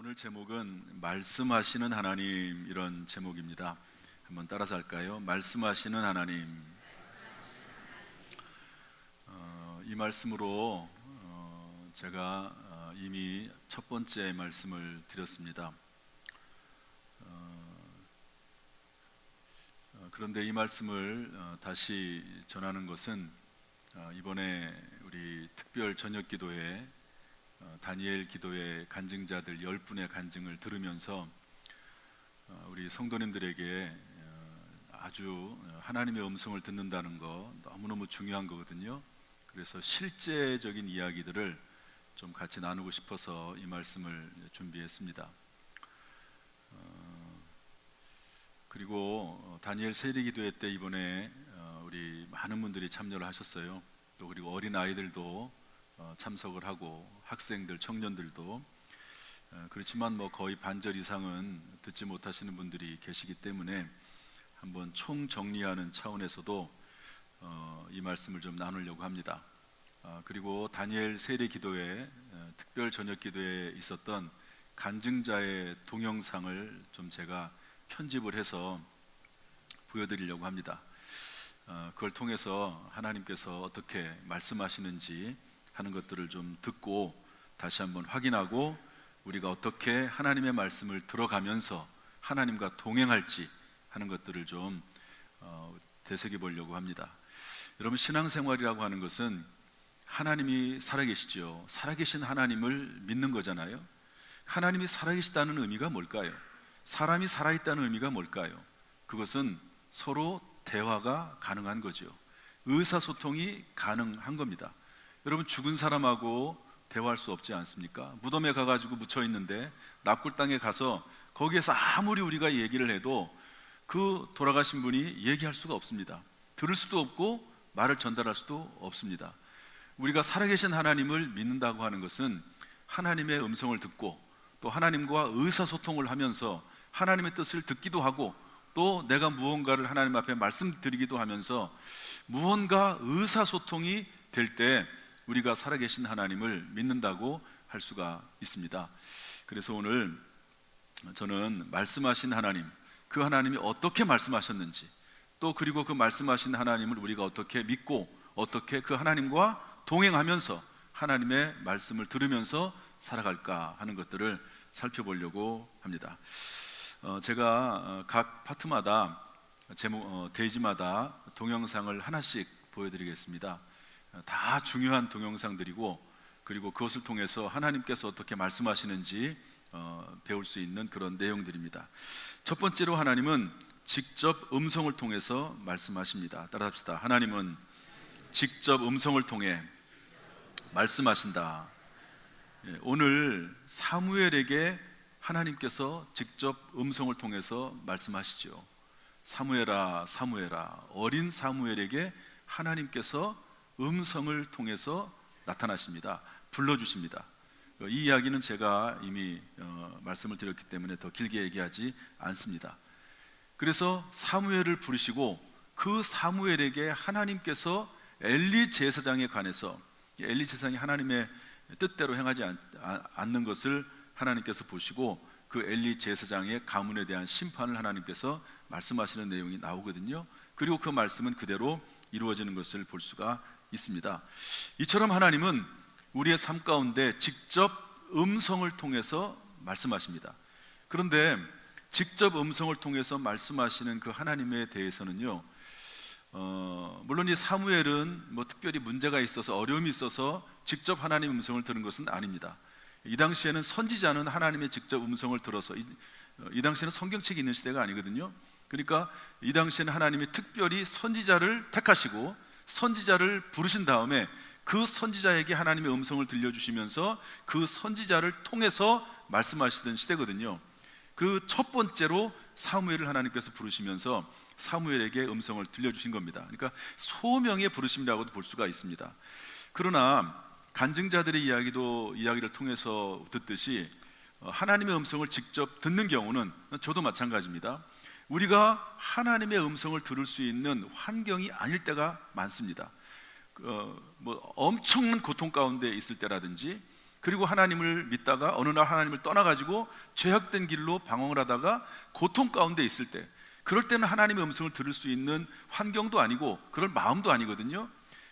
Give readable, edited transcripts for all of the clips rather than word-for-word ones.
오늘 제목은 말씀하시는 하나님, 이런 제목입니다. 한번 따라서 할까요? 말씀하시는 하나님. 이 말씀으로 제가 이미 첫 번째 말씀을 드렸습니다. 그런데 이 말씀을 다시 전하는 것은 이번에 우리 특별 저녁 기도회 다니엘 기도의 간증자들 10분의 간증을 들으면서 우리 성도님들에게 아주 하나님의 음성을 듣는다는 거 너무너무 중요한 거거든요. 그래서 실제적인 이야기들을 좀 같이 나누고 싶어서 이 말씀을 준비했습니다. 그리고 다니엘 세례 기도회 때 이번에 우리 많은 분들이 참여를 하셨어요. 또 그리고 어린 아이들도 참석을 하고 학생들, 청년들도 그렇지만 거의 반절 이상은 듣지 못하시는 분들이 계시기 때문에 한번 총정리하는 차원에서도 이 말씀을 좀 나누려고 합니다. 그리고 다니엘 세례 기도회 특별 저녁 기도회에 있었던 간증자의 동영상을 좀 제가 편집을 해서 보여드리려고 합니다. 그걸 통해서 하나님께서 어떻게 말씀하시는지 하는 것들을 좀 듣고 다시 한번 확인하고 우리가 어떻게 하나님의 말씀을 들어가면서 하나님과 동행할지 하는 것들을 좀 되새겨 보려고 합니다. 여러분, 신앙생활이라고 하는 것은 하나님이 살아계시죠. 살아계신 하나님을 믿는 거잖아요. 하나님이 살아계시다는 의미가 뭘까요? 사람이 살아있다는 의미가 뭘까요? 그것은 서로 대화가 가능한 거죠. 의사소통이 가능한 겁니다. 여러분, 죽은 사람하고 대화할 수 없지 않습니까? 무덤에 가가지고 묻혀 있는데 납골당에 가서 거기에서 아무리 우리가 얘기를 해도 그 돌아가신 분이 얘기할 수가 없습니다. 들을 수도 없고 말을 전달할 수도 없습니다. 우리가 살아계신 하나님을 믿는다고 하는 것은 하나님의 음성을 듣고 또 하나님과 의사소통을 하면서 하나님의 뜻을 듣기도 하고 또 내가 무언가를 하나님 앞에 말씀드리기도 하면서 무언가 의사소통이 될 때 우리가 살아계신 하나님을 믿는다고 할 수가 있습니다. 그래서 오늘 저는 말씀하신 하나님, 그 하나님이 어떻게 말씀하셨는지 또 그리고 그 말씀하신 하나님을 우리가 어떻게 믿고 어떻게 그 하나님과 동행하면서 하나님의 말씀을 들으면서 살아갈까 하는 것들을 살펴보려고 합니다. 제가 각 파트마다 대지마다 동영상을 하나씩 보여드리겠습니다. 다 중요한 동영상들이고 그리고 그것을 통해서 하나님께서 어떻게 말씀하시는지 배울 수 있는 그런 내용들입니다. 첫 번째로 하나님은 직접 음성을 통해서 말씀하십니다. 따라합시다. 하나님은 직접 음성을 통해 말씀하신다. 오늘 사무엘에게 하나님께서 직접 음성을 통해서 말씀하시죠. 사무엘아, 사무엘아. 어린 사무엘에게 하나님께서 음성을 통해서 나타나십니다. 불러주십니다. 이 이야기는 제가 이미 말씀을 드렸기 때문에 더 길게 얘기하지 않습니다. 그래서 사무엘을 부르시고 그 사무엘에게 하나님께서 엘리 제사장에 관해서, 엘리 제사장이 하나님의 뜻대로 행하지 않는 것을 하나님께서 보시고 그 엘리 제사장의 가문에 대한 심판을 하나님께서 말씀하시는 내용이 나오거든요. 그리고 그 말씀은 그대로 이루어지는 것을 볼 수가 있습니다. 이처럼 하나님은 우리의 삶 가운데 직접 음성을 통해서 말씀하십니다. 그런데 직접 음성을 통해서 말씀하시는 그 하나님에 대해서는요, 물론 이 사무엘은 특별히 문제가 있어서 어려움이 있어서 직접 하나님의 음성을 들은 것은 아닙니다. 이 당시에는 선지자는 하나님의 직접 음성을 들어서 이 당시에는 성경책이 있는 시대가 아니거든요. 그러니까 이 당시에는 하나님이 특별히 선지자를 택하시고 선지자를 부르신 다음에 그 선지자에게 하나님의 음성을 들려주시면서 그 선지자를 통해서 말씀하시던 시대거든요. 그 첫 번째로 사무엘을 하나님께서 부르시면서 사무엘에게 음성을 들려주신 겁니다. 그러니까 소명의 부르심이라고도 볼 수가 있습니다. 그러나 간증자들의 이야기를 통해서 듣듯이 하나님의 음성을 직접 듣는 경우는 저도 마찬가지입니다. 우리가 하나님의 음성을 들을 수 있는 환경이 아닐 때가 많습니다. 엄청난 고통 가운데 있을 때라든지 그리고 하나님을 믿다가 어느 날 하나님을 떠나가지고 죄악된 길로 방황을 하다가 고통 가운데 있을 때, 그럴 때는 하나님의 음성을 들을 수 있는 환경도 아니고 그럴 마음도 아니거든요.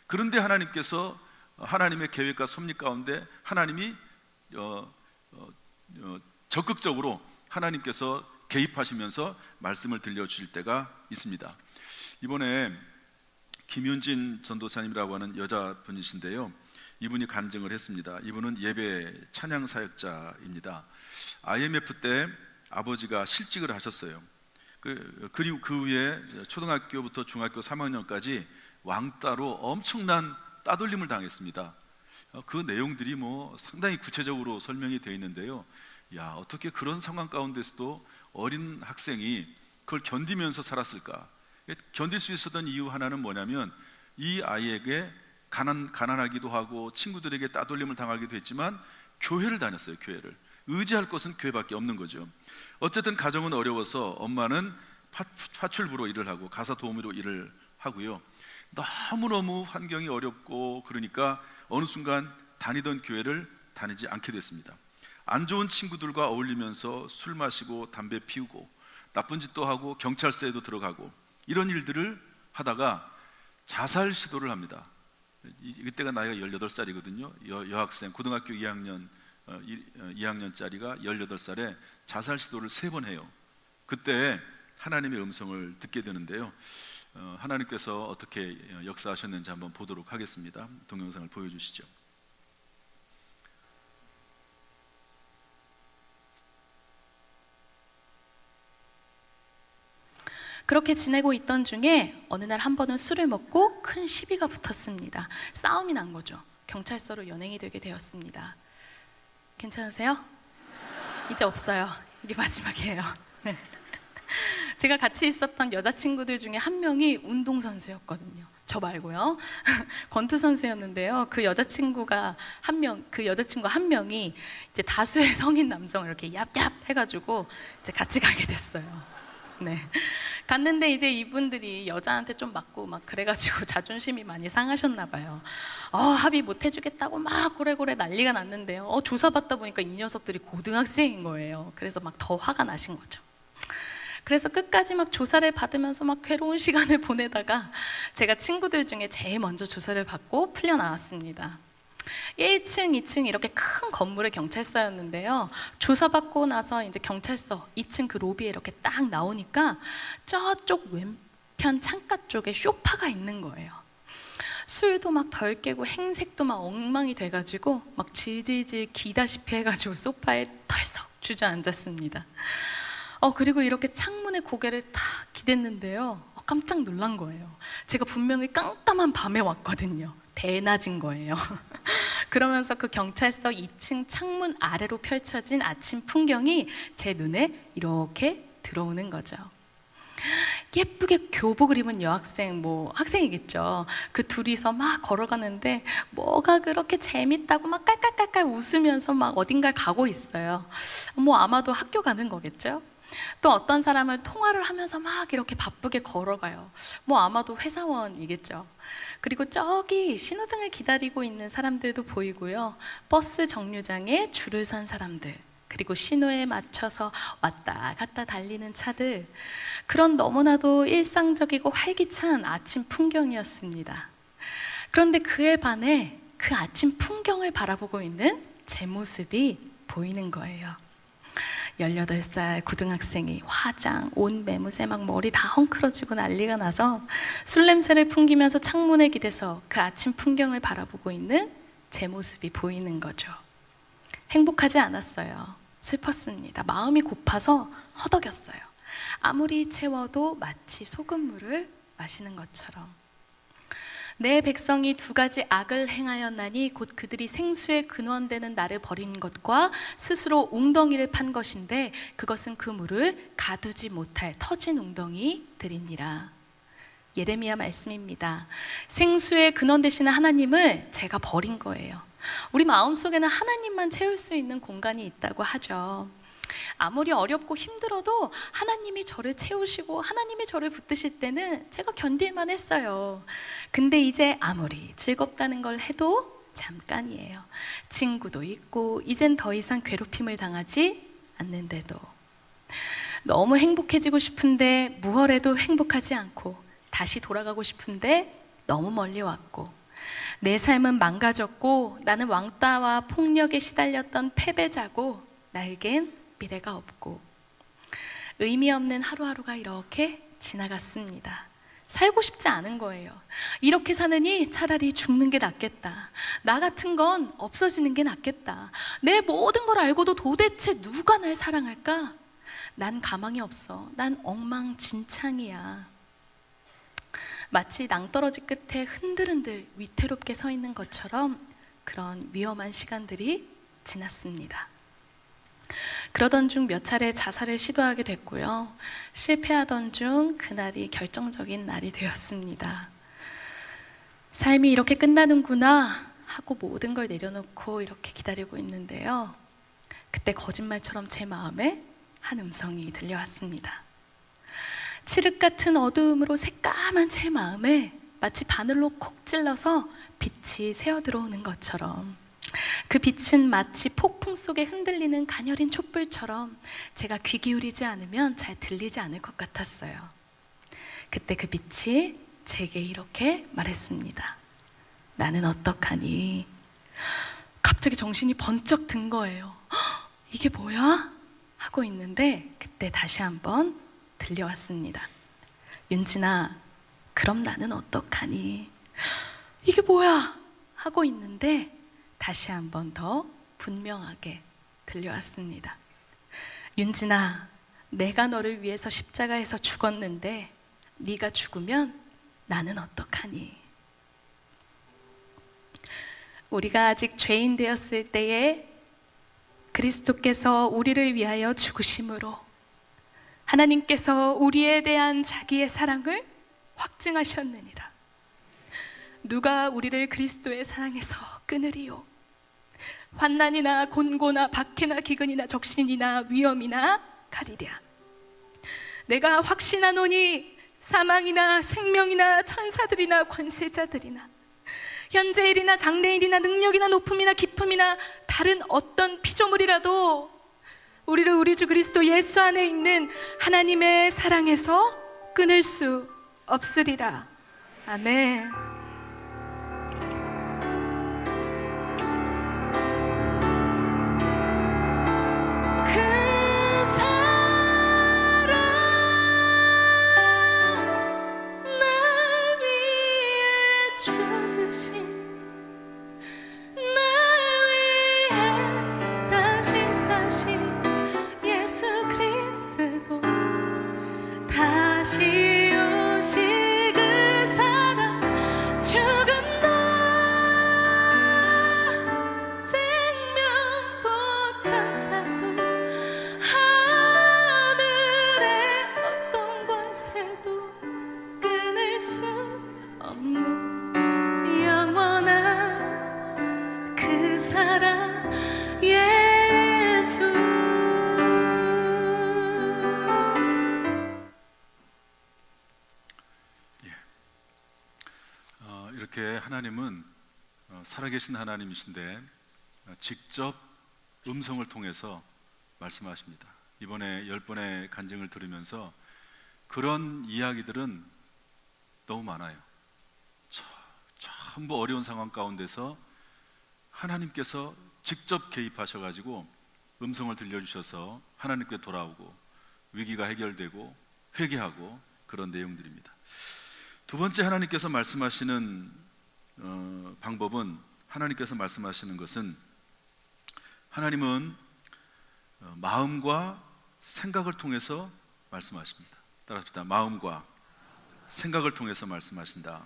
그런데 하나님께서 하나님의 계획과 섭리 가운데 하나님이 적극적으로 하나님께서 개입하시면서 말씀을 들려주실 때가 있습니다. 이번에 김윤진 전도사님이라고 하는 여자분이신데요, 이분이 간증을 했습니다. 이분은 예배 찬양 사역자입니다. IMF 때 아버지가 실직을 하셨어요. 그리고 그 후에 초등학교부터 중학교 3학년까지 왕따로 엄청난 따돌림을 당했습니다. 그 내용들이 상당히 구체적으로 설명이 되어 있는데요, 어떻게 그런 상황 가운데서도 어린 학생이 그걸 견디면서 살았을까? 견딜 수 있었던 이유 하나는 뭐냐면, 이 아이에게 가난하기도 하고 친구들에게 따돌림을 당하기도 했지만 교회를 다녔어요. 교회를 의지할 곳은 교회밖에 없는 거죠. 어쨌든 가정은 어려워서 엄마는 파출부로 일을 하고 가사 도우미로 일을 하고요. 너무너무 환경이 어렵고 그러니까 어느 순간 다니던 교회를 다니지 않게 됐습니다. 안 좋은 친구들과 어울리면서 술 마시고 담배 피우고 나쁜 짓도 하고 경찰서에도 들어가고 이런 일들을 하다가 자살 시도를 합니다. 이때가 나이가 18살이거든요 여학생, 고등학교 2학년짜리가 18살에 자살 시도를 3번 해요. 그때 하나님의 음성을 듣게 되는데요, 하나님께서 어떻게 역사하셨는지 한번 보도록 하겠습니다. 동영상을 보여주시죠. 그렇게 지내고 있던 중에 어느 날 한 번은 술을 먹고 큰 시비가 붙었습니다. 싸움이 난 거죠. 경찰서로 연행이 되게 되었습니다. 괜찮으세요? 이제 없어요. 이게 마지막이에요. 네. 제가 같이 있었던 여자친구들 중에 한 명이 운동선수였거든요. 저 말고요. 권투 선수였는데요. 그 여자친구 한 명이 이제 다수의 성인 남성을 이렇게 얍얍 해가지고 이제 같이 가게 됐어요. 네. 갔는데 이제 이분들이 여자한테 좀 맞고 막 그래가지고 자존심이 많이 상하셨나 봐요. 합의 못 해주겠다고 막 고래고래 난리가 났는데요. 조사받다 보니까 이 녀석들이 고등학생인 거예요. 그래서 막 더 화가 나신 거죠. 그래서 끝까지 막 조사를 받으면서 막 괴로운 시간을 보내다가 제가 친구들 중에 제일 먼저 조사를 받고 풀려 나왔습니다. 1층, 2층 이렇게 큰 건물의 경찰서였는데요. 조사받고 나서 이제 경찰서 2층 그 로비에 이렇게 딱 나오니까 저쪽 왼편 창가 쪽에 소파가 있는 거예요. 술도 막 덜 깨고 행색도 막 엉망이 돼가지고 막 질질질 기다시피 해가지고 소파에 털썩 주저앉았습니다. 그리고 이렇게 창문에 고개를 탁 기댔는데요, 깜짝 놀란 거예요. 제가 분명히 깜깜한 밤에 왔거든요. 대낮인 거예요. 그러면서 그 경찰서 2층 창문 아래로 펼쳐진 아침 풍경이 제 눈에 이렇게 들어오는 거죠. 예쁘게 교복을 입은 여학생, 학생이겠죠. 그 둘이서 막 걸어가는데 뭐가 그렇게 재밌다고 막 깔깔깔깔 웃으면서 막 어딘가에 가고 있어요. 아마도 학교 가는 거겠죠. 또 어떤 사람은 통화를 하면서 막 이렇게 바쁘게 걸어가요. 아마도 회사원이겠죠. 그리고 저기 신호등을 기다리고 있는 사람들도 보이고요. 버스 정류장에 줄을 선 사람들, 그리고 신호에 맞춰서 왔다 갔다 달리는 차들, 그런 너무나도 일상적이고 활기찬 아침 풍경이었습니다. 그런데 그에 반해 그 아침 풍경을 바라보고 있는 제 모습이 보이는 거예요. 18살 고등학생이 화장, 옷 매무새 막 머리 다 헝클어지고 난리가 나서 술 냄새를 풍기면서 창문에 기대서 그 아침 풍경을 바라보고 있는 제 모습이 보이는 거죠. 행복하지 않았어요. 슬펐습니다. 마음이 고파서 허덕였어요. 아무리 채워도 마치 소금물을 마시는 것처럼. 내 백성이 2가지 악을 행하였나니 곧 그들이 생수의 근원되는 나를 버린 것과 스스로 웅덩이를 판 것인데 그것은 그 물을 가두지 못할 터진 웅덩이들이니라. 예레미야 말씀입니다. 생수의 근원 되시는 하나님을 제가 버린 거예요. 우리 마음속에는 하나님만 채울 수 있는 공간이 있다고 하죠. 아무리 어렵고 힘들어도 하나님이 저를 채우시고 하나님이 저를 붙드실 때는 제가 견딜만 했어요. 근데 이제 아무리 즐겁다는 걸 해도 잠깐이에요. 친구도 있고 이젠 더 이상 괴롭힘을 당하지 않는데도 너무 행복해지고 싶은데 무얼해도 행복하지 않고 다시 돌아가고 싶은데 너무 멀리 왔고 내 삶은 망가졌고 나는 왕따와 폭력에 시달렸던 패배자고 나에겐 미래가 없고 의미 없는 하루하루가 이렇게 지나갔습니다. 살고 싶지 않은 거예요. 이렇게 사느니 차라리 죽는 게 낫겠다. 나 같은 건 없어지는 게 낫겠다. 내 모든 걸 알고도 도대체 누가 날 사랑할까? 난 가망이 없어. 난 엉망진창이야. 마치 낭떠러지 끝에 흔들흔들 위태롭게 서 있는 것처럼 그런 위험한 시간들이 지났습니다. 그러던 중 몇 차례 자살을 시도하게 됐고요. 실패하던 중 그날이 결정적인 날이 되었습니다. 삶이 이렇게 끝나는구나 하고 모든 걸 내려놓고 이렇게 기다리고 있는데요. 그때 거짓말처럼 제 마음에 한 음성이 들려왔습니다. 칠흑 같은 어두움으로 새까만 제 마음에 마치 바늘로 콕 찔러서 빛이 새어 들어오는 것처럼 그 빛은 마치 폭풍 속에 흔들리는 가녀린 촛불처럼 제가 귀 기울이지 않으면 잘 들리지 않을 것 같았어요. 그때 그 빛이 제게 이렇게 말했습니다. 나는 어떡하니? 갑자기 정신이 번쩍 든 거예요. 이게 뭐야? 하고 있는데 그때 다시 한번 들려왔습니다. 윤진아, 그럼 나는 어떡하니? 이게 뭐야? 하고 있는데 다시 한번 더 분명하게 들려왔습니다. 윤진아, 내가 너를 위해서 십자가에서 죽었는데 네가 죽으면 나는 어떡하니? 우리가 아직 죄인 되었을 때에 그리스도께서 우리를 위하여 죽으심으로 하나님께서 우리에 대한 자기의 사랑을 확증하셨느니라. 누가 우리를 그리스도의 사랑에서 끊으리요? 환난이나 곤고나 박해나 기근이나 적신이나 위험이나 가리랴. 내가 확신하노니 사망이나 생명이나 천사들이나 권세자들이나 현재일이나 장래일이나 능력이나 높음이나 깊음이나 다른 어떤 피조물이라도 우리를 우리 주 그리스도 예수 안에 있는 하나님의 사랑에서 끊을 수 없으리라. 아멘. 이렇게 하나님은 살아계신 하나님이신데 직접 음성을 통해서 말씀하십니다. 이번에 10번의 간증을 들으면서 그런 이야기들은 너무 많아요. 전부 어려운 상황 가운데서 하나님께서 직접 개입하셔가지고 음성을 들려주셔서 하나님께 돌아오고 위기가 해결되고 회개하고 그런 내용들입니다. 두 번째 하나님께서 말씀하시는 방법은, 하나님께서 말씀하시는 것은 하나님은 마음과 생각을 통해서 말씀하십니다. 따라합시다. 마음과 생각을 통해서 말씀하신다.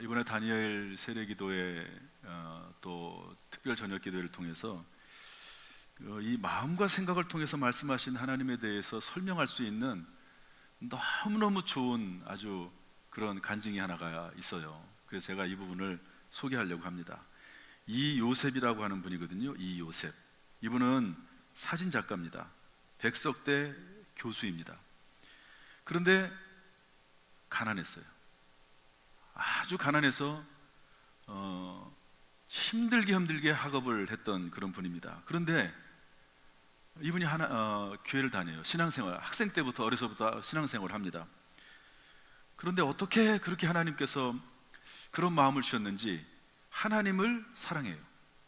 이번에 다니엘 세례기도회 또 특별 저녁 기도회를 통해서 이 마음과 생각을 통해서 말씀하신 하나님에 대해서 설명할 수 있는 너무너무 좋은 아주 그런 간증이 하나가 있어요. 그래서 제가 이 부분을 소개하려고 합니다. 이요셉이라고 하는 분이거든요. 이요셉. 이분은 사진 작가입니다. 백석대 교수입니다. 그런데 가난했어요. 아주 가난해서 힘들게 학업을 했던 그런 분입니다. 그런데 이분이 교회를 다녀요. 신앙생활, 학생 때부터 어려서부터 신앙생활을 합니다. 그런데 어떻게 그렇게 하나님께서 그런 마음을 주셨는지 하나님을 사랑해요.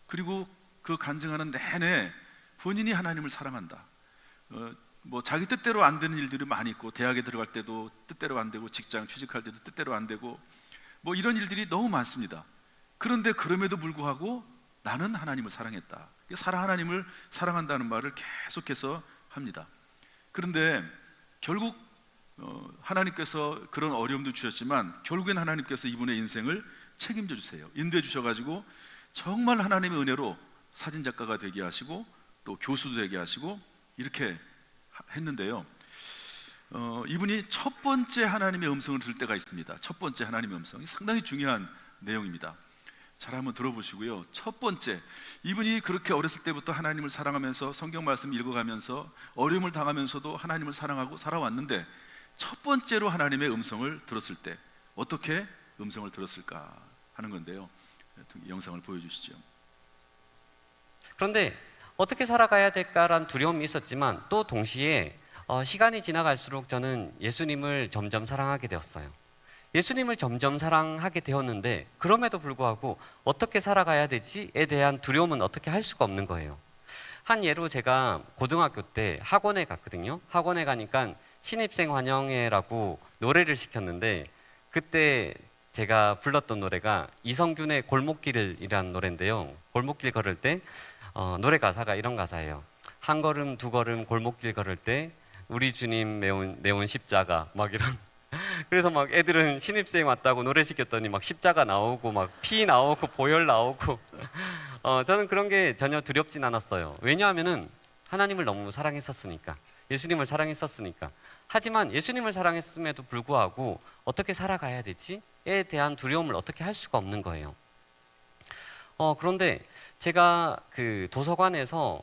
그리고 그 간증하는 내내 본인이 하나님을 사랑한다. 뭐 자기 뜻대로 안 되는 일들이 많이 있고, 대학에 들어갈 때도 뜻대로 안 되고, 직장 취직할 때도 뜻대로 안 되고, 뭐 이런 일들이 너무 많습니다. 그런데 그럼에도 불구하고 나는 하나님을 사랑했다. 하나님을 사랑한다는 말을 계속해서 합니다. 그런데 결국 하나님께서 그런 어려움도 주셨지만 결국엔 하나님께서 이분의 인생을 책임져 주세요. 인도해 주셔가지고 정말 하나님의 은혜로 사진작가가 되게 하시고 또 교수도 되게 하시고 이렇게 했는데요. 이분이 첫 번째 하나님의 음성을 들을 때가 있습니다. 첫 번째 하나님의 음성이 상당히 중요한 내용입니다. 잘 한번 들어보시고요. 첫 번째, 이분이 그렇게 어렸을 때부터 하나님을 사랑하면서 성경 말씀 읽어가면서 어려움을 당하면서도 하나님을 사랑하고 살아왔는데 첫 번째로 하나님의 음성을 들었을 때 어떻게 음성을 들었을까 하는 건데요. 영상을 보여주시죠. 그런데 어떻게 살아가야 될까라는 두려움이 있었지만 또 동시에 시간이 지나갈수록 저는 예수님을 점점 사랑하게 되었어요. 예수님을 점점 사랑하게 되었는데 그럼에도 불구하고 어떻게 살아가야 되지에 대한 두려움은 어떻게 할 수가 없는 거예요. 한 예로 제가 고등학교 때 학원에 갔거든요. 학원에 가니까 신입생 환영회라고 노래를 시켰는데 그때 제가 불렀던 노래가 이성균의 골목길이라는 노래인데요. 골목길 걸을 때 노래 가사가 이런 가사예요. 한 걸음 두 걸음 골목길 걸을 때 우리 주님 내온 십자가 막 이런. 그래서 막 애들은 신입생 왔다고 노래 시켰더니 막 십자가 나오고 막 피 나오고 보혈 나오고 저는 그런 게 전혀 두렵진 않았어요. 왜냐하면은 하나님을 너무 사랑했었으니까, 예수님을 사랑했었으니까. 하지만 예수님을 사랑했음에도 불구하고 어떻게 살아가야 되지에 대한 두려움을 어떻게 할 수가 없는 거예요. 그런데 제가 그 도서관에서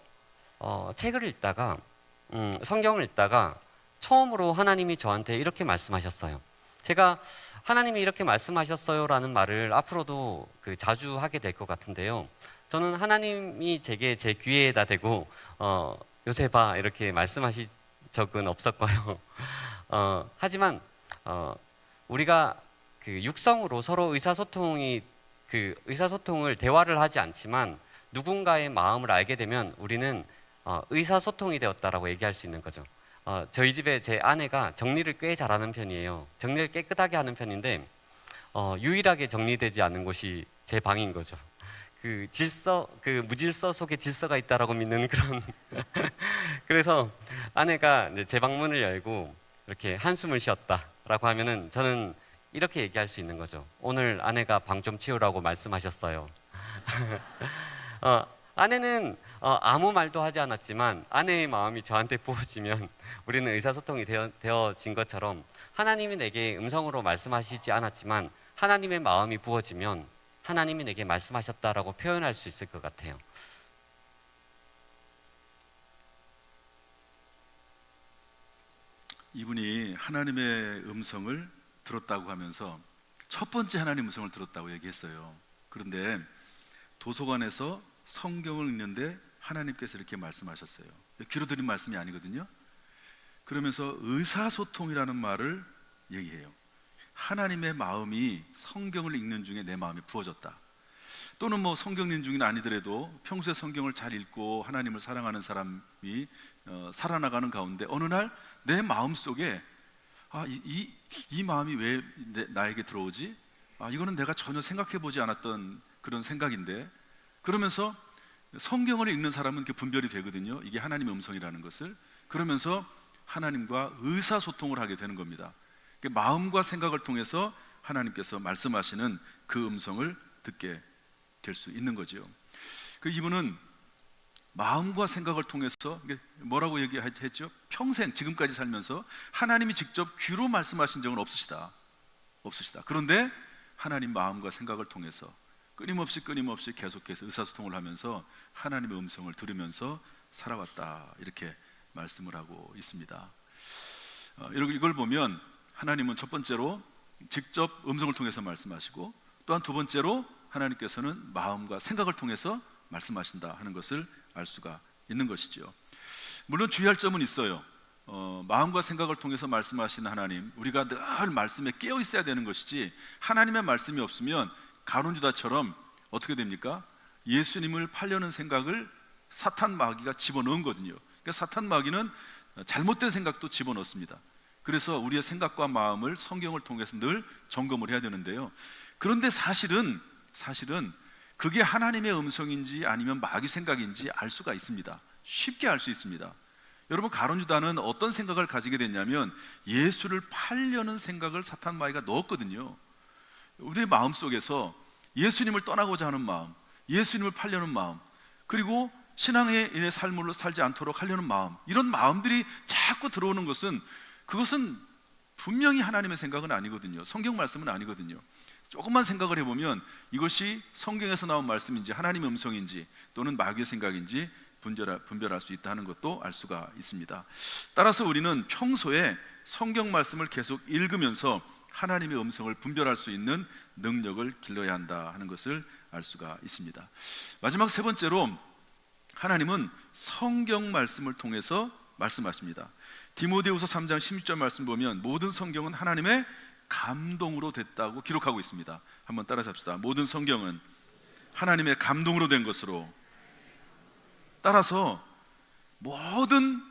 책을 읽다가 성경을 읽다가 처음으로 하나님이 저한테 이렇게 말씀하셨어요. 제가 하나님이 이렇게 말씀하셨어요라는 말을 앞으로도 자주 하게 될 것 같은데요. 저는 하나님이 제게 제 귀에다 대고 요새 봐 이렇게 말씀하신 적은 없었고요. 하지만 우리가 육성으로 서로 의사소통을 대화를 하지 않지만 누군가의 마음을 알게 되면 우리는 의사소통이 되었다라고 얘기할 수 있는 거죠. 저희 집에 제 아내가 정리를 꽤 잘하는 편이에요. 정리를 깨끗하게 하는 편인데 유일하게 정리되지 않는 곳이 제 방인 거죠. 무질서 속에 질서가 있다라고 믿는 그런. 그래서 아내가 이제 제 방문을 열고 이렇게 한숨을 쉬었다라고 하면은 저는 이렇게 얘기할 수 있는 거죠. 오늘 아내가 방 좀 치우라고 말씀하셨어요. 아내는 아무 말도 하지 않았지만 아내의 마음이 저한테 부어지면 우리는 의사소통이 되어진 것처럼 하나님이 내게 음성으로 말씀하시지 않았지만 하나님의 마음이 부어지면 하나님이 내게 말씀하셨다라고 표현할 수 있을 것 같아요. 이분이 하나님의 음성을 들었다고 하면서 첫 번째 하나님의 음성을 들었다고 얘기했어요. 그런데 도서관에서 성경을 읽는데 하나님께서 이렇게 말씀하셨어요. 귀로 들은 말씀이 아니거든요. 그러면서 의사소통이라는 말을 얘기해요. 하나님의 마음이 성경을 읽는 중에 내 마음이 부어졌다. 또는 뭐 성경 읽는 중은 아니더라도 평소에 성경을 잘 읽고 하나님을 사랑하는 사람이 살아나가는 가운데 어느 날 내 마음속에 이 마음이 왜 나에게 들어오지? 이거는 내가 전혀 생각해보지 않았던 그런 생각인데, 그러면서 성경을 읽는 사람은 이렇게 분별이 되거든요. 이게 하나님의 음성이라는 것을. 그러면서 하나님과 의사소통을 하게 되는 겁니다. 마음과 생각을 통해서 하나님께서 말씀하시는 그 음성을 듣게 될 수 있는 거죠. 이분은 마음과 생각을 통해서 뭐라고 얘기했죠? 평생 지금까지 살면서 하나님이 직접 귀로 말씀하신 적은 없으시다. 그런데 하나님 마음과 생각을 통해서 끊임없이 계속해서 의사소통을 하면서 하나님의 음성을 들으면서 살아왔다, 이렇게 말씀을 하고 있습니다. 이걸 보면 하나님은 첫 번째로 직접 음성을 통해서 말씀하시고, 또한 두 번째로 하나님께서는 마음과 생각을 통해서 말씀하신다 하는 것을 알 수가 있는 것이지요. 물론 주의할 점은 있어요. 마음과 생각을 통해서 말씀하시는 하나님, 우리가 늘 말씀에 깨어 있어야 되는 것이지, 하나님의 말씀이 없으면 가룟 유다처럼 어떻게 됩니까? 예수님을 팔려는 생각을 사탄 마귀가 집어넣은 거거든요. 그러니까 사탄 마귀는 잘못된 생각도 집어넣습니다. 그래서 우리의 생각과 마음을 성경을 통해서 늘 점검을 해야 되는데요. 그런데 사실은 그게 하나님의 음성인지 아니면 마귀 생각인지 알 수가 있습니다. 쉽게 알 수 있습니다. 여러분, 가룟 유다는 어떤 생각을 가지게 됐냐면 예수를 팔려는 생각을 사탄 마귀가 넣었거든요. 우리의 마음속에서 예수님을 떠나고자 하는 마음, 예수님을 팔려는 마음, 그리고 신앙의 삶으로 살지 않도록 하려는 마음, 이런 마음들이 자꾸 들어오는 것은, 그것은 분명히 하나님의 생각은 아니거든요. 성경 말씀은 아니거든요. 조금만 생각을 해보면 이것이 성경에서 나온 말씀인지 하나님의 음성인지 또는 마귀의 생각인지 분별할 수 있다는 것도 알 수가 있습니다. 따라서 우리는 평소에 성경 말씀을 계속 읽으면서 하나님의 음성을 분별할 수 있는 능력을 길러야 한다 하는 것을 알 수가 있습니다. 마지막 세 번째로, 하나님은 성경 말씀을 통해서 말씀하십니다. 디모데후서 3장 16절 말씀 보면 모든 성경은 하나님의 감동으로 됐다고 기록하고 있습니다. 한번 따라서 합시다. 모든 성경은 하나님의 감동으로 된 것으로. 따라서 모든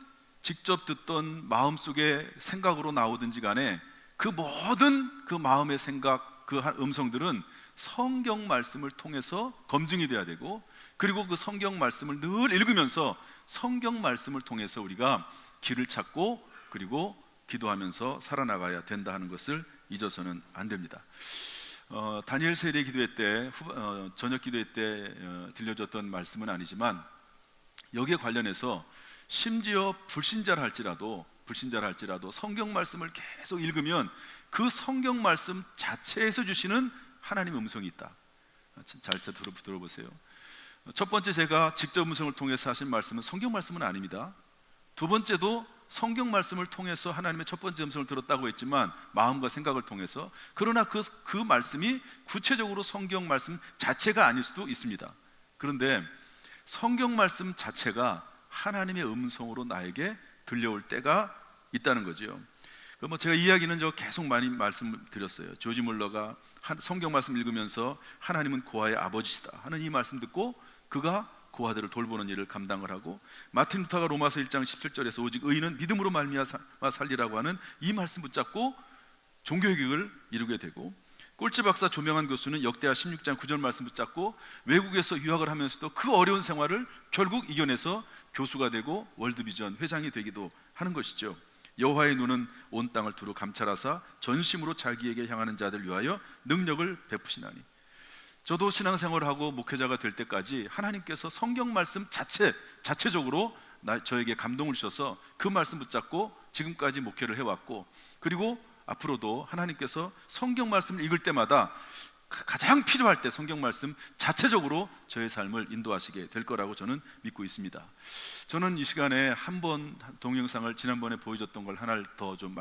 직접 듣던 마음속의 생각으로 나오든지 간에 그 모든 그 마음의 생각, 그 음성들은 성경 말씀을 통해서 검증이 돼야 되고, 그리고 그 성경 말씀을 늘 읽으면서 성경 말씀을 통해서 우리가 길을 찾고 그리고 기도하면서 살아나가야 된다 하는 것을 잊어서는 안 됩니다. 다니엘 세례 기도회 때, 저녁 기도회 때 들려줬던 말씀은 아니지만, 여기에 관련해서 심지어 불신자라 할지라도 성경 말씀을 계속 읽으면 그 성경 말씀 자체에서 주시는 하나님의 음성이 있다. 잘 들어보세요. 첫 번째, 제가 직접 음성을 통해서 하신 말씀은 성경 말씀은 아닙니다. 두 번째도 성경 말씀을 통해서 하나님의 첫 번째 음성을 들었다고 했지만 마음과 생각을 통해서, 그러나 그 말씀이 구체적으로 성경 말씀 자체가 아닐 수도 있습니다. 그런데 성경 말씀 자체가 하나님의 음성으로 나에게 들려올 때가 있다는 거죠. 제가 이야기는 계속 많이 말씀드렸어요. 조지 물러가 성경 말씀 읽으면서 하나님은 고아의 아버지시다 하는 이 말씀 듣고 그가 고아들을 돌보는 일을 감당을 하고, 마틴 루터가 로마서 1장 17절에서 오직 의인은 믿음으로 말미암아 살리라고 하는 이 말씀 붙잡고 종교개혁을 이루게 되고, 꼴찌 박사 조명한 교수는 역대하 16장 9절 말씀 붙잡고 외국에서 유학을 하면서도 그 어려운 생활을 결국 이겨내서 교수가 되고 월드비전 회장이 되기도 하는 것이죠. 여호와의 눈은 온 땅을 두루 감찰하사 전심으로 자기에게 향하는 자들 위하여 능력을 베푸시나니. 저도 신앙생활을 하고 목회자가 될 때까지 하나님께서 성경 말씀 자체적으로 저에게 감동을 주셔서 그 말씀 붙잡고 지금까지 목회를 해왔고, 그리고 앞으로도 하나님께서 성경 말씀을 읽을 때마다 가장 필요할 때 성경 말씀 자체적으로 저의 삶을 인도하시게 될 거라고 저는 믿고 있습니다. 저는 이 시간에 한번 동영상을 지난번에 보여줬던 걸 하나를 더 좀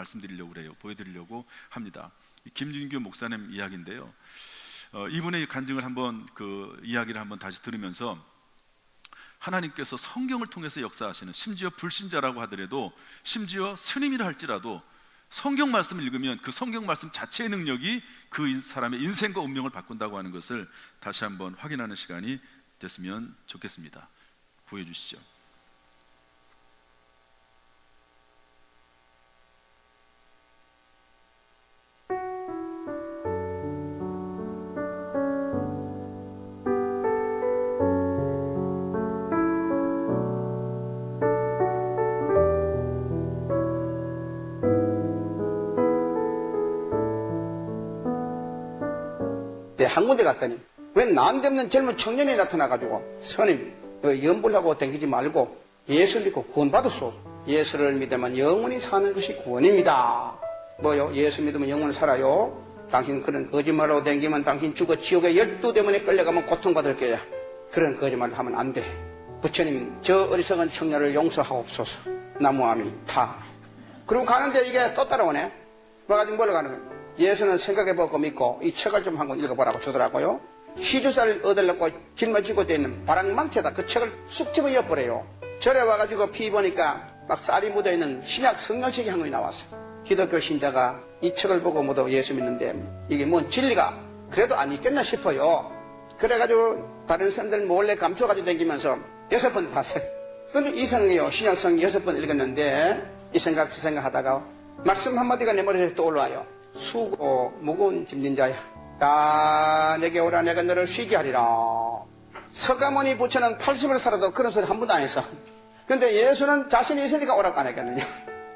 보여드리려고 합니다. 김진규 목사님 이야기인데요. 이분의 간증을 한번, 그 이야기를 한번 다시 들으면서 하나님께서 성경을 통해서 역사하시는, 심지어 불신자라고 하더라도, 심지어 스님이라 할지라도 성경 말씀을 읽으면 그 성경 말씀 자체의 능력이 그 사람의 인생과 운명을 바꾼다고 하는 것을 다시 한번 확인하는 시간이 됐으면 좋겠습니다. 보여주시죠. 한 군데 갔더니 왜 난데없는 젊은 청년이 나타나가지고, 스님 연불하고 댕기지 말고 예수 믿고 구원 받았소. 예수를 믿으면 영원히 사는 것이 구원입니다. 뭐요? 예수 믿으면 영원히 살아요? 당신 그런 거짓말하고 댕기면 당신 죽어 지옥에 12대문에 끌려가면 고통받을 거야. 그런 거짓말을 하면 안 돼. 부처님, 저 어리석은 청년을 용서하옵소서. 나무아미타. 그리고 가는데 이게 또 따라오네. 와가지고 뭐라고 하는 거야? 예수는 생각해보고 믿고 이 책을 좀 한권 읽어보라고 주더라고요. 시주사를 얻으려고 짊어지고 있는 바람망태다 그 책을 쑥 집어 엿버려요. 절에 와가지고 피 보니까 막 쌀이 묻어있는 신약 성경책이 한 권이 나왔어요. 기독교 신자가 이 책을 보고 모두 예수 믿는데 이게 뭔 진리가 그래도 안 있겠나 싶어요. 그래가지고 다른 사람들 몰래 감춰가지고 다니면서 6번 봤어요. 근데 이상해요. 신약 성경 6번 읽었는데 이 생각 저 생각 하다가 말씀 한마디가 내 머리에 떠올라요. 수고 무거운 짐진 자야, 다 내게 오라, 내가 너를 쉬게 하리라. 서가모니 부처는 80을 살아도 그런 소리 한 번도 안 했어. 근데 예수는 자신이 있으니까 오라고 안 했겠느냐.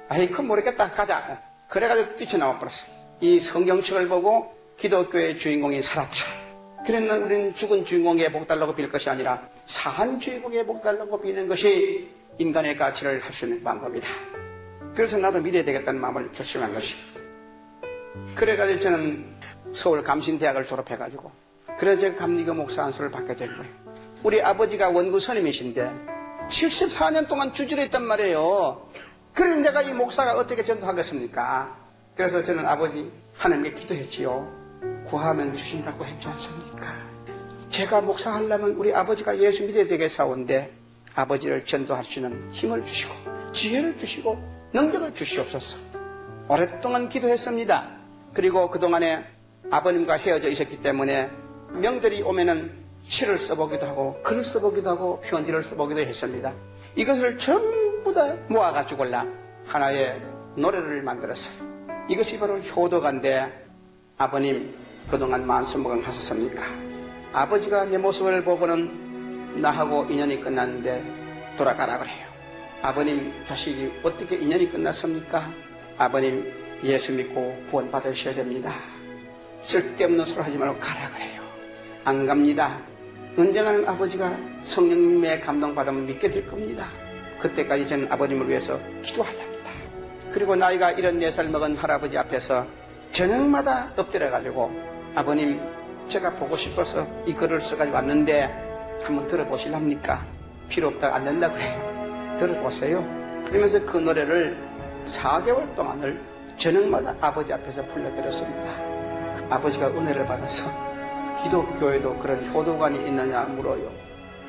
아이 그건 모르겠다, 가자. 그래가지고 뛰쳐나와 버렸어. 이 성경책을 보고 기독교의 주인공이 살았다. 그러면 우리는 죽은 주인공의 복달라고 빌 것이 아니라 산 주인공의 복달라고 비는 것이 인간의 가치를 할 수 있는 방법이다. 그래서 나도 믿어야 되겠다는 마음을 결심한 것입니다. 그래가지고 저는 서울 감신대학을 졸업해가지고 그래서 제가 감리교 목사 안수를 받게 된 거예요. 우리 아버지가 원구 선임이신데 74년 동안 주지를 했단 말이에요. 그럼 내가 이 목사가 어떻게 전도하겠습니까? 그래서 저는 아버지 하나님께 기도했지요. 구하면 주신다고 했지 않습니까? 제가 목사하려면 우리 아버지가 예수 믿어야 되겠사온데 아버지를 전도할 수 있는 힘을 주시고 지혜를 주시고 능력을 주시옵소서. 오랫동안 기도했습니다. 그리고 그동안에 아버님과 헤어져 있었기 때문에 명절이 오면은 시를 써보기도 하고 글을 써보기도 하고 편지를 써보기도 했습니다. 이것을 전부 다 모아가지고 하나의 노래를 만들었어요. 이것이 바로 효도가인데 아버님 그동안 만수무강 하셨습니까? 아버지가 내 모습을 보고는 나하고 인연이 끝났는데 돌아가라 그래요. 아버님 자식이 어떻게 인연이 끝났습니까? 아버님 예수 믿고 구원 받으셔야 됩니다. 쓸데없는 소리 하지 말고 가라 그래요. 안 갑니다. 언젠가는 아버지가 성령님의 감동받으면 믿게 될 겁니다. 그때까지 저는 아버님을 위해서 기도하렵니다. 그리고 나이가 74살 먹은 할아버지 앞에서 저녁마다 엎드려가지고 아버님 제가 보고 싶어서 이 글을 써가지고 왔는데 한번 들어보실랍니까? 필요 없다 안 된다 그래요. 들어보세요. 그러면서 그 노래를 4개월 동안을 저녁마다 아버지 앞에서 불러드렸습니다. 아버지가 은혜를 받아서 기독교에도 그런 효도관이 있느냐 물어요.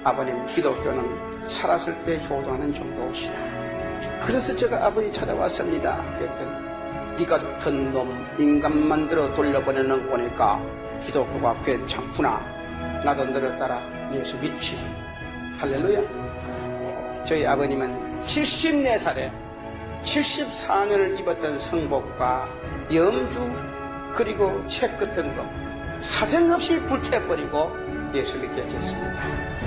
아버님 기독교는 살았을 때 효도하는 종교시다. 그래서 제가 아버지 찾아왔습니다. 그랬더니 이 같은 놈 인간 만들어 돌려보내는 거니까 기독교가 괜찮구나. 나도 너를 따라 예수 믿지. 할렐루야. 저희 아버님은 74살에 74년을 입었던 성복과 염주 그리고 책 같은 거 사정없이 불태워버리고 예수 믿게 됐습니다.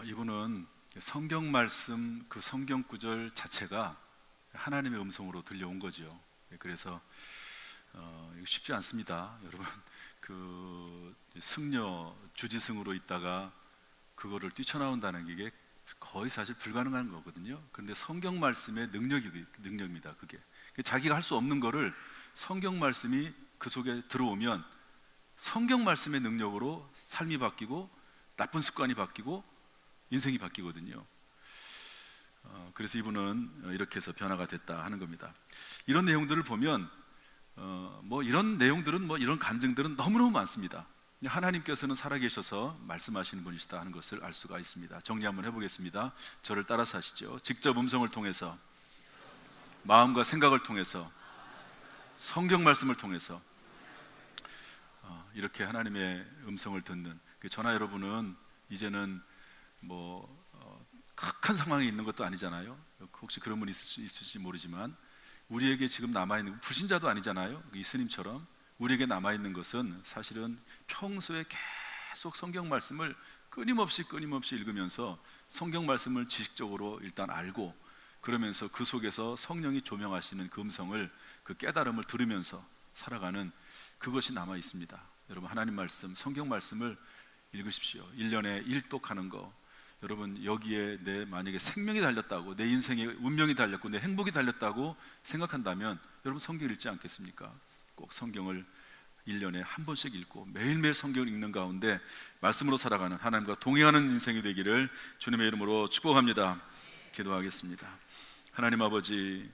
이분은 성경 말씀 그 성경 구절 자체가 하나님의 음성으로 들려온 거죠. 그래서 이거 쉽지 않습니다. 여러분 그 승려 주지승으로 있다가 그거를 뛰쳐나온다는 게 이게 거의 사실 불가능한 거거든요. 그런데 성경 말씀의 능력입니다. 그게 자기가 할 수 없는 거를 성경 말씀이 그 속에 들어오면 성경 말씀의 능력으로 삶이 바뀌고 나쁜 습관이 바뀌고 인생이 바뀌거든요. 그래서 이분은 이렇게 해서 변화가 됐다 하는 겁니다. 이런 내용들을 보면 뭐 이런 내용들은 뭐 이런 간증들은 너무너무 많습니다. 하나님께서는 살아계셔서 말씀하시는 분이시다 하는 것을 알 수가 있습니다. 정리 한번 해보겠습니다. 저를 따라서 하시죠. 직접 음성을 통해서, 마음과 생각을 통해서, 성경 말씀을 통해서 이렇게 하나님의 음성을 듣는 저나 여러분은 이제는 뭐 극한 상황에 있는 것도 아니잖아요. 혹시 그런 분 있을지 모르지만 우리에게 지금 남아있는 불신자도 아니잖아요. 이 스님처럼 우리에게 남아있는 것은 사실은 평소에 계속 성경 말씀을 끊임없이 읽으면서 성경 말씀을 지식적으로 일단 알고 그러면서 그 속에서 성령이 조명하시는 그 음성을 그 깨달음을 들으면서 살아가는 그것이 남아 있습니다. 여러분 하나님 말씀, 성경 말씀을 읽으십시오. 1년에 1독하는 거. 여러분 여기에 내 만약에 생명이 달렸다고, 내 인생의 운명이 달렸고 내 행복이 달렸다고 생각한다면 여러분 성경 읽지 않겠습니까? 꼭 성경을 1년에 한 번씩 읽고 매일매일 성경을 읽는 가운데 말씀으로 살아가는, 하나님과 동행하는 인생이 되기를 주님의 이름으로 축복합니다. 기도하겠습니다. 하나님 아버지,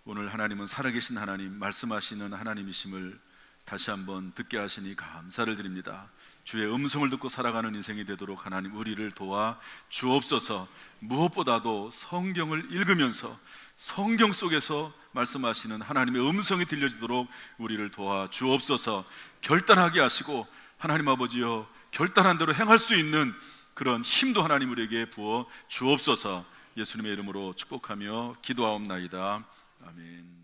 오늘 하나님은 살아계신 하나님, 말씀하시는 하나님이심을 다시 한번 듣게 하시니 감사를 드립니다. 주의 음성을 듣고 살아가는 인생이 되도록 하나님 우리를 도와 주옵소서. 무엇보다도 성경을 읽으면서 성경 속에서 말씀하시는 하나님의 음성이 들려지도록 우리를 도와 주옵소서. 결단하게 하시고 하나님 아버지여, 결단한 대로 행할 수 있는 그런 힘도 하나님 우리에게 부어 주옵소서. 예수님의 이름으로 축복하며 기도하옵나이다. 아멘.